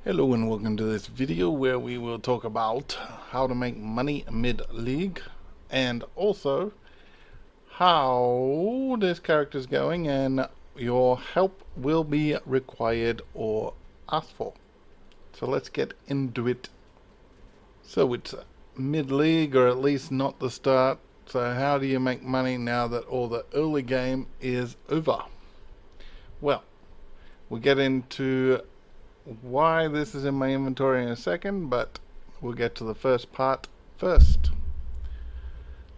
Hello and welcome to this video where we will talk about how to make money mid-league and also how this character is going, and your help will be required or asked for. So let's get into it. So it's mid-league, or at least not the start. So how do you make money now that all the early game is over? Well, we'll get into why this is in my inventory in a second, but we'll get to the first part first.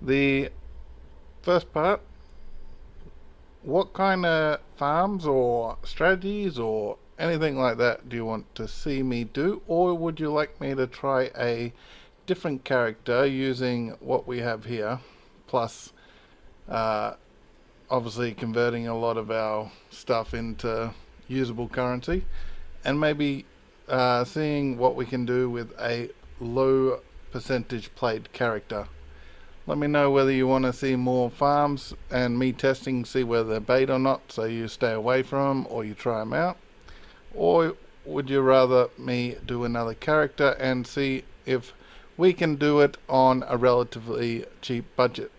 The first part, what kind of farms or strategies or anything like that do you want to see me do, or would you like me to try a different character using what we have here, plus uh, obviously converting a lot of our stuff into usable currency, and maybe seeing what we can do with a low percentage played character. Let me know whether you want to see more farms and me testing, see whether they're bait or not, so you stay away from them or you try them out. Or would you rather me do another character and see if we can do it on a relatively cheap budget?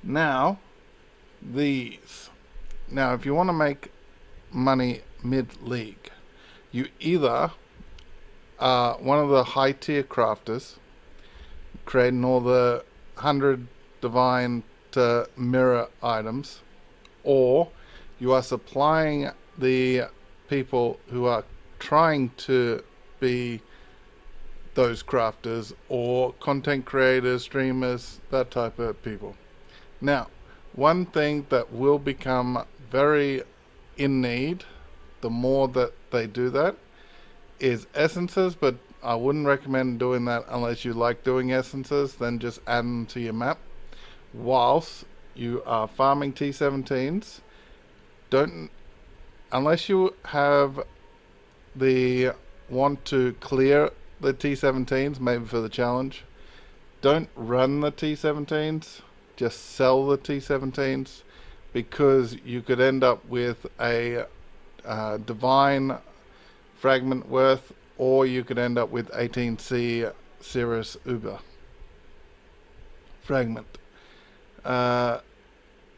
Now, these. Now, if you want to make money mid-league, you either are one of the high tier crafters, creating all the 100 divine to mirror items, or you are supplying the people who are trying to be those crafters, or content creators, streamers, that type of people. Now, one thing that will become very in need the more that they do that is essences, but I wouldn't recommend doing that unless you like doing essences. Then just add them to your map whilst you are farming T17s. Don't, unless you have the want to clear the T17s, maybe for the challenge, don't run the T17s, just sell the T17s, because you could end up with a divine fragment worth, or you could end up with 18C Cirrus Uber fragment. And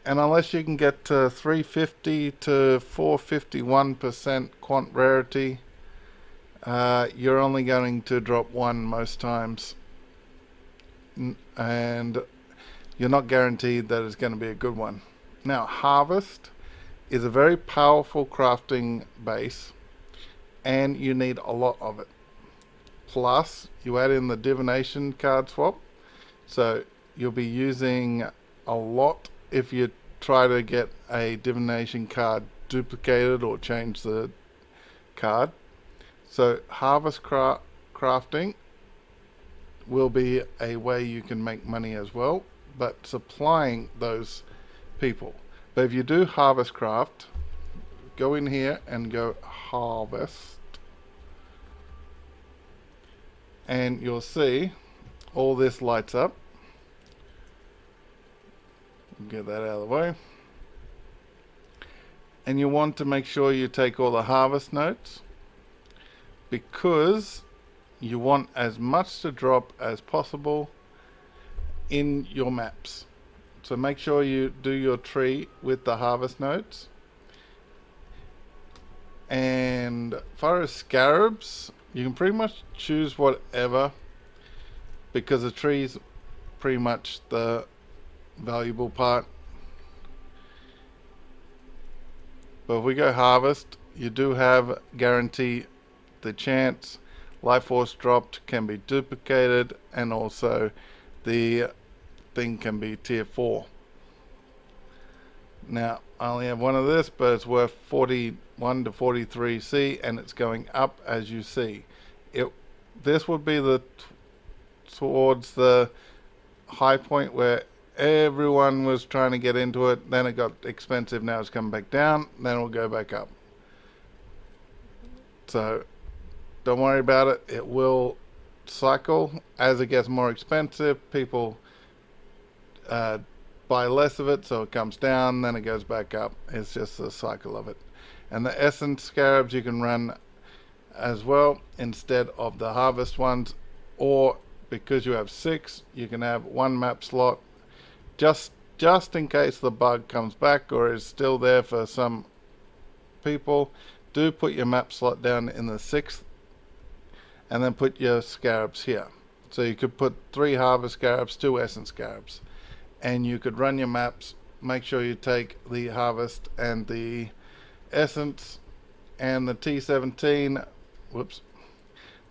unless you can get to 350 to 451% quant rarity, you're only going to drop one most times, and you're not guaranteed that it's going to be a good one. Now, Harvest is a very powerful crafting base, and you need a lot of it. Plus, you add in the divination card swap, so you'll be using a lot if you try to get a divination card duplicated or change the card. So harvest crafting will be a way you can make money as well, but supplying those people. But if you do harvest craft, go in here and go harvest, and you'll see all this lights up. Get that out of the way. And you want to make sure you take all the harvest notes, because you want as much to drop as possible in your maps. So make sure you do your tree with the harvest notes. And as far as scarabs, you can pretty much choose whatever, because the tree's pretty much the valuable part. But if we go harvest, you do have guarantee the chance life force dropped can be duplicated, and also the thing can be tier 4. Now I only have one of this, but it's worth 41 to 43C, and it's going up as you see. This would be the towards the high point where everyone was trying to get into it. Then it got expensive. Now it's come back down. Then it'll go back up. So don't worry about it. It will cycle as it gets more expensive. People buy less of it, so it comes down, then it goes back up. It's just the cycle of it. And the essence scarabs you can run as well instead of the harvest ones, or because you have 6, you can have 1 map slot just in case the bug comes back or is still there for some people. Do put your map slot down in the 6th and then put your scarabs here. So you could put 3 harvest scarabs, 2 essence scarabs, and you could run your maps. Make sure you take the harvest and the essence and the T17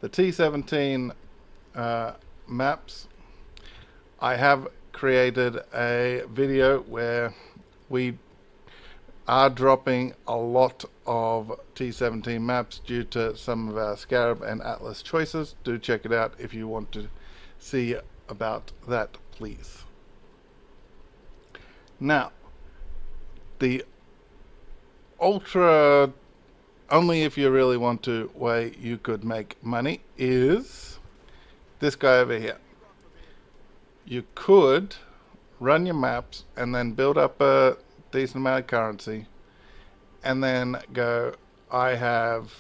the T17 maps. I have created a video where we are dropping a lot of T17 maps due to some of our Scarab and Atlas choices. Do check it out if you want to see about that, please. Now, the ultra, only if you really want to, way you could make money is this guy over here. You could run your maps and then build up a decent amount of currency and then go, I have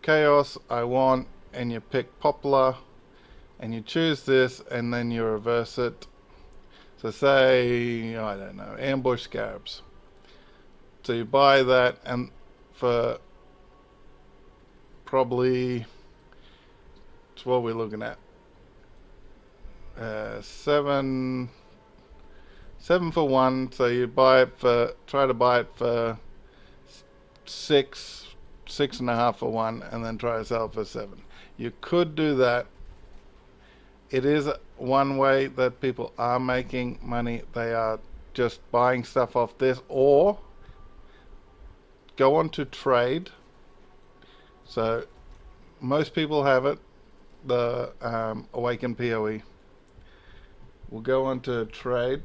chaos I want, and you pick popular and you choose this and then you reverse it. So say, I don't know, ambush scarabs. So you buy that, and for probably, what we're looking at, 7 for 1. So you buy it for, try to buy it for 6.5 for 1, and then try to sell it for 7. You could do that. It is one way that people are making money. They are just buying stuff off this, or go on to trade. So most people have it, the Awaken POE. We'll go on to trade,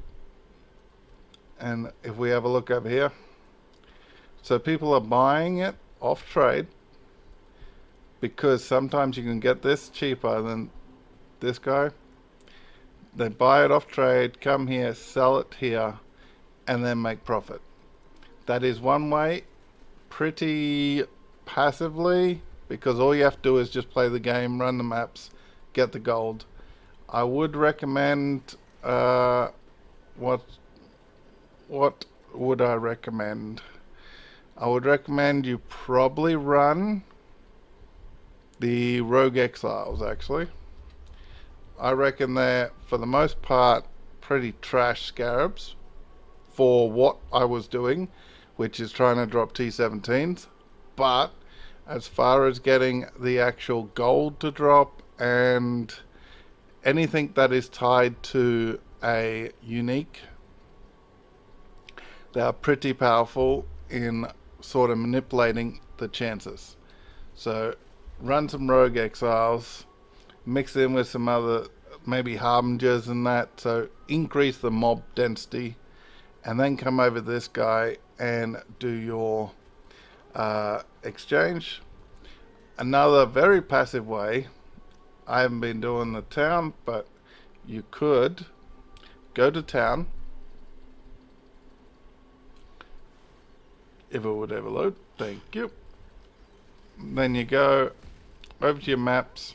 and if we have a look over here, so people are buying it off trade because sometimes you can get this cheaper than this guy. They buy it off trade, come here, sell it here, and then make profit. That is one way, pretty passively, because all you have to do is just play the game, run the maps, get the gold. I would recommend, what would I recommend? I would recommend you probably run the Rogue Exiles, actually. I reckon they're, for the most part, pretty trash scarabs for what I was doing, which is trying to drop T17s. But as far as getting the actual gold to drop and anything that is tied to a unique, they are pretty powerful in sort of manipulating the chances. So run some Rogue Exiles, mix in with some other, maybe Harbingers and that, so increase the mob density, and then come over this guy and do your exchange. Another very passive way, I haven't been doing the town, but you could go to town, if it would ever load, thank you. Then you go over to your maps,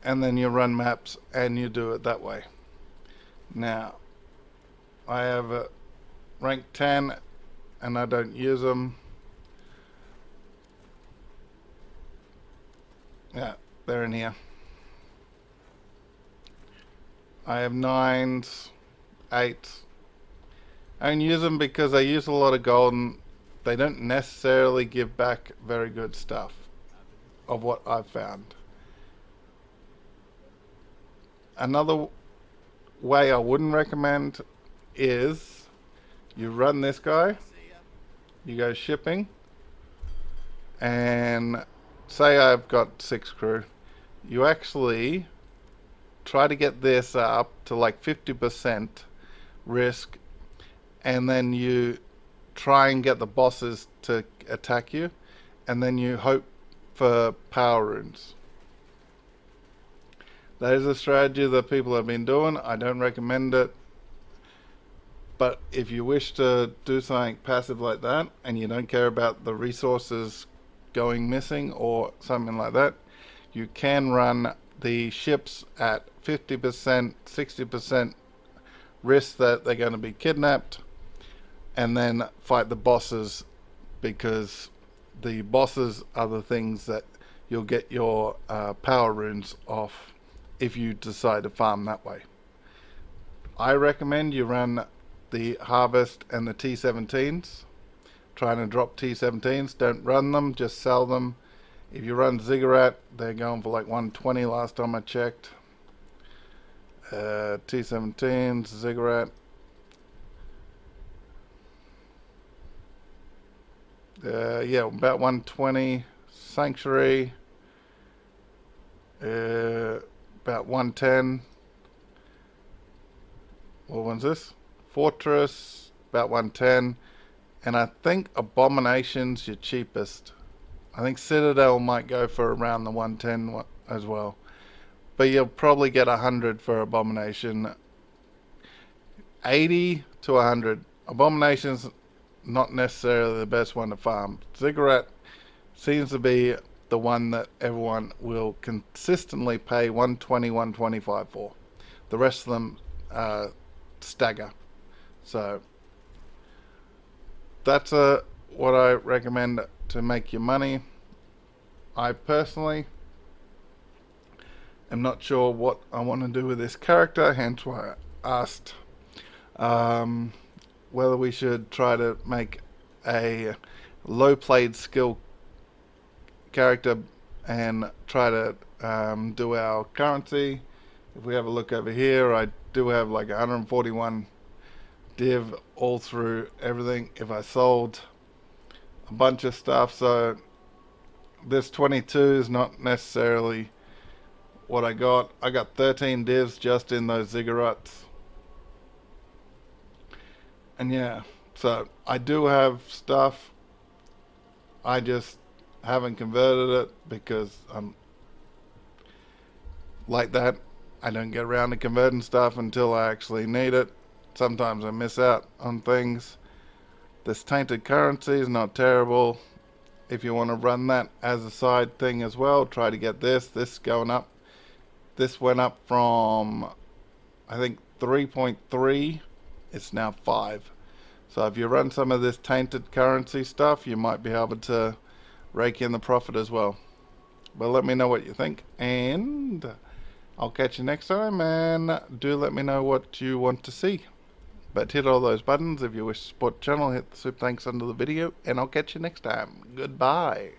and then you run maps and you do it that way. Now, I have a rank 10 and I don't use them. Yeah, they're in here. I have 9s, 8s. I don't use them because I use a lot of gold and they don't necessarily give back very good stuff of what I've found. Another way I wouldn't recommend is you run this guy, you go shipping, and say I've got 6 crew. You actually try to get this up to like 50% risk, and then you try and get the bosses to attack you, and then you hope for power runes. That is a strategy that people have been doing. I don't recommend it, But if you wish to do something passive like that and you don't care about the resources going missing or something like that, you can run the ships at 50%, 60% risk that they're going to be kidnapped, and then fight the bosses, because the bosses are the things that you'll get your power runes off if you decide to farm that way. I recommend you run the Harvest and the T17s. Trying to drop T17s, don't run them, just sell them. If you run Ziggurat, they're going for like 120 last time I checked. T17s, Ziggurat. Yeah, about 120. Sanctuary, about 110. What one's this? Fortress, about 110. And I think Abomination's your cheapest. I think Citadel might go for around the 110 as well. But you'll probably get 100 for Abomination. 80 to 100. Abomination's not necessarily the best one to farm. Ziggurat seems to be the one that everyone will consistently pay 120, 125 for. The rest of them stagger. So that's what I recommend to make your money. I personally am not sure what I want to do with this character, hence why I asked whether we should try to make a low played skill character and try to do our currency. If we have a look over here, I do have like 141 div all through everything. If I sold a bunch of stuff, so this 22 is not necessarily what I got. I got 13 divs just in those ziggurats. And yeah, so I do have stuff. I just haven't converted it because I'm like that. I don't get around to converting stuff until I actually need it. Sometimes I miss out on things. This tainted currency is not terrible. If you want to run that as a side thing as well, try to get this going up. This went up from, I think, 3.3. It's now 5. So if you run some of this tainted currency stuff, you might be able to rake in the profit as well. But let me know what you think, and I'll catch you next time, and do let me know what you want to see. But hit all those buttons if you wish to support the channel. Hit the super thanks under the video, and I'll catch you next time. Goodbye.